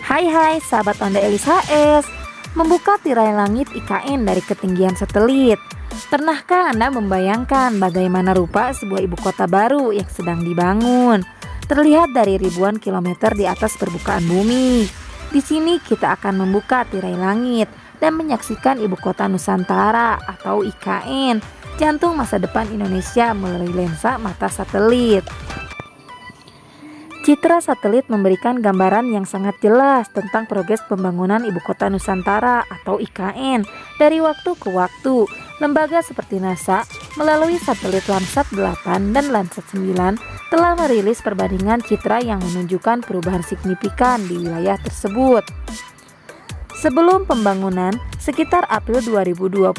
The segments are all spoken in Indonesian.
Hai sahabat Onda Elisa S. Membuka tirai langit IKN dari ketinggian satelit. Pernahkah Anda membayangkan bagaimana rupa sebuah ibu kota baru yang sedang dibangun? Terlihat dari ribuan kilometer di atas permukaan bumi. Di sini kita akan membuka tirai langit dan menyaksikan ibu kota Nusantara atau IKN, jantung masa depan Indonesia melalui lensa mata satelit. Citra satelit memberikan gambaran yang sangat jelas tentang progres pembangunan Ibu Kota Nusantara atau IKN dari waktu ke waktu. Lembaga seperti NASA melalui satelit Landsat 8 dan Landsat 9 telah merilis perbandingan citra yang menunjukkan perubahan signifikan di wilayah tersebut. Sebelum pembangunan, sekitar April 2022,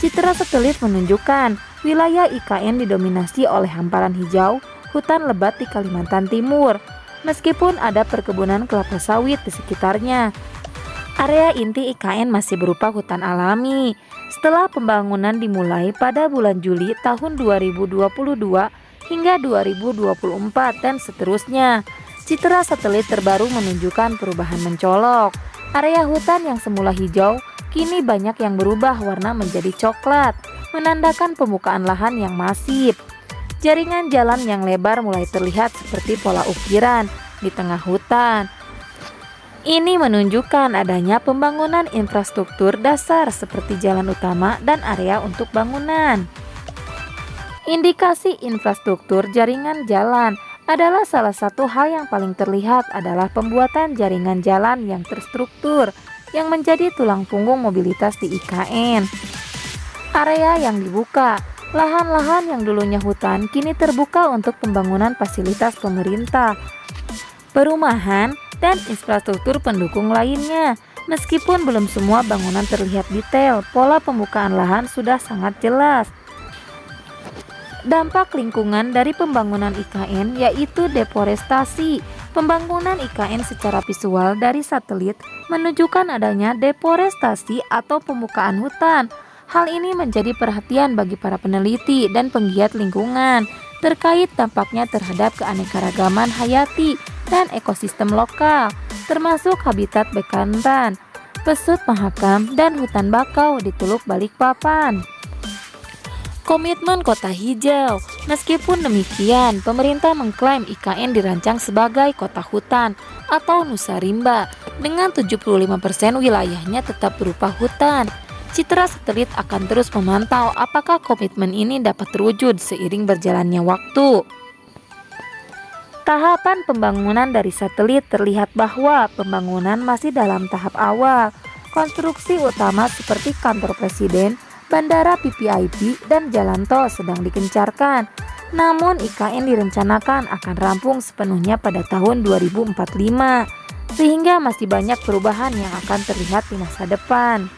citra satelit menunjukkan wilayah IKN didominasi oleh hamparan hijau, hutan lebat di Kalimantan Timur, meskipun ada perkebunan kelapa sawit di sekitarnya. Area inti IKN masih berupa hutan alami. Setelah pembangunan dimulai pada bulan Juli tahun 2022 hingga 2024 dan seterusnya, citra satelit terbaru menunjukkan perubahan mencolok. Area hutan yang semula hijau kini banyak yang berubah warna menjadi coklat, menandakan pembukaan lahan yang masif. Jaringan jalan yang lebar mulai terlihat seperti pola ukiran di tengah hutan. Ini menunjukkan adanya pembangunan infrastruktur dasar seperti jalan utama dan area untuk bangunan. Indikasi infrastruktur jaringan jalan adalah salah satu hal yang paling terlihat adalah pembuatan jaringan jalan yang terstruktur yang menjadi tulang punggung mobilitas di IKN. Area yang dibuka, lahan-lahan yang dulunya hutan kini terbuka untuk pembangunan fasilitas pemerintah, perumahan, dan infrastruktur pendukung lainnya. Meskipun belum semua bangunan terlihat detail, pola pembukaan lahan sudah sangat jelas. Dampak lingkungan dari pembangunan IKN yaitu deforestasi. Pembangunan IKN secara visual dari satelit menunjukkan adanya deforestasi atau pembukaan hutan. Hal ini menjadi perhatian bagi para peneliti dan penggiat lingkungan terkait dampaknya terhadap keanekaragaman hayati dan ekosistem lokal, termasuk habitat bekantan, pesut mahakam, dan hutan bakau di Teluk Balikpapan. Komitmen kota hijau. Meskipun demikian, pemerintah mengklaim IKN dirancang sebagai kota hutan atau Nusa Rimba dengan 75% wilayahnya tetap berupa hutan. Citra satelit akan terus memantau apakah komitmen ini dapat terwujud seiring berjalannya waktu. Tahapan pembangunan dari satelit terlihat bahwa pembangunan masih dalam tahap awal. Konstruksi utama seperti kantor presiden, bandara VVIP, dan jalan tol sedang digencarkan. Namun IKN direncanakan akan rampung sepenuhnya pada tahun 2045, sehingga masih banyak perubahan yang akan terlihat di masa depan.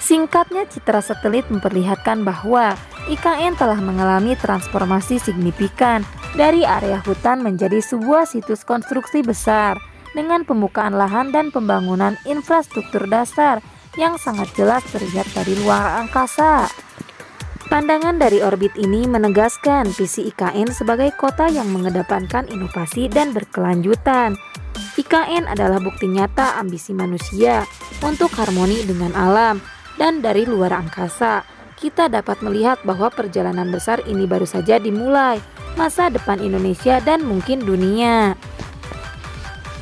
Singkatnya, citra satelit memperlihatkan bahwa IKN telah mengalami transformasi signifikan dari area hutan menjadi sebuah situs konstruksi besar dengan pembukaan lahan dan pembangunan infrastruktur dasar yang sangat jelas terlihat dari luar angkasa. Pandangan dari orbit ini menegaskan visi IKN sebagai kota yang mengedepankan inovasi dan berkelanjutan. IKN adalah bukti nyata ambisi manusia untuk harmoni dengan alam. Dan dari luar angkasa, kita dapat melihat bahwa perjalanan besar ini baru saja dimulai, masa depan Indonesia dan mungkin dunia.